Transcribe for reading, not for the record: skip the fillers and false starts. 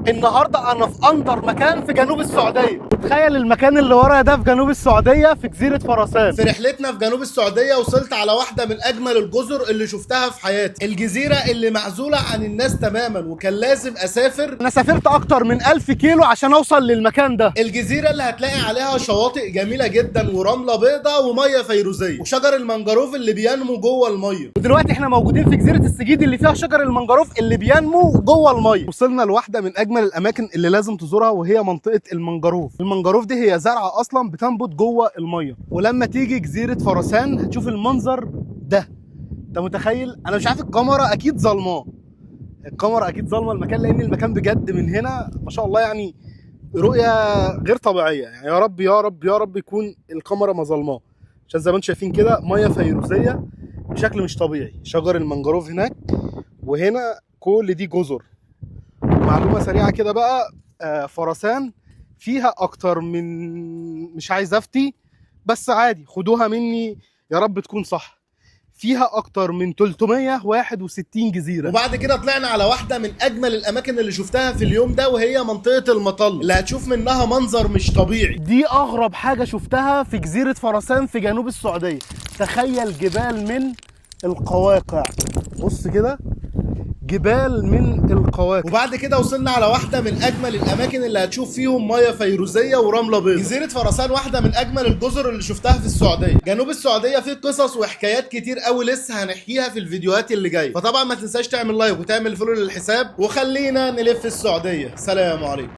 النهارده انا في اندر مكان في جنوب السعوديه. تخيل المكان اللي ورايا ده في جنوب السعوديه في جزيره فرسان. في رحلتنا في جنوب السعودية وصلت على واحدة من أجمل الجزر اللي شفتها في حياتي، الجزيرة اللي معزولة عن الناس تماما، وكان لازم أسافر. انا سافرت اكتر من 1000 كيلو عشان اوصل للمكان ده. الجزيرة اللي هتلاقي عليها شواطئ جميلة جدا ورملة بيضاء ومية فيروزية وشجر المنجروف اللي بينمو جوه المية. ودلوقتي احنا موجودين في جزيره السجيد اللي فيها شجر المنجروف اللي بينمو جوه الميه. وصلنا لواحده من اجمل الاماكن اللي لازم تزورها، وهي منطقه المنجروف. المنجروف دي هي زرعه اصلا بتنبت جوه الميه، ولما تيجي جزيره فرسان هتشوف المنظر ده. انت متخيل؟ انا مش عارف، الكاميرا اكيد ظلماه، الكاميرا اكيد ظالمه المكان، لان المكان بجد من هنا ما شاء الله يعني رؤيه غير طبيعيه. يعني يا رب يا رب يا رب يكون الكاميرا ما ظلماه، عشان زي ما انتم شايفين كده ميه فيروزيه بشكل مش طبيعي. شجر المنجروف هناك، وهنا كل دي جزر. معلومه سريعه كده بقى، فرسان فيها اكتر من، مش عايز افتي بس عادي خدوها مني يا رب تكون صح، فيها اكتر من 361 جزيره. وبعد كده طلعنا على واحدة من أجمل الأماكن اللي شفتها في اليوم ده، وهي منطقة المطل اللي هتشوف منها منظر مش طبيعي. دي اغرب حاجه شفتها في جزيره فرسان في جنوب السعوديه. تخيل جبال من القواقع، بص كده، جبال من القواقع. وبعد كده وصلنا على واحدة من أجمل الأماكن اللي هتشوف فيهم مية فيروزية ورملة بيضاء. جزيرة فرسان واحدة من أجمل الجزر اللي شفتها في السعودية. جنوب السعودية فيه قصص وحكايات كتير قوي لسه هنحكيها في الفيديوهات اللي جاية، فطبعا ما تنساش تعمل لايك وتعمل فولو للحساب، وخلينا نلف السعودية. سلام عليكم.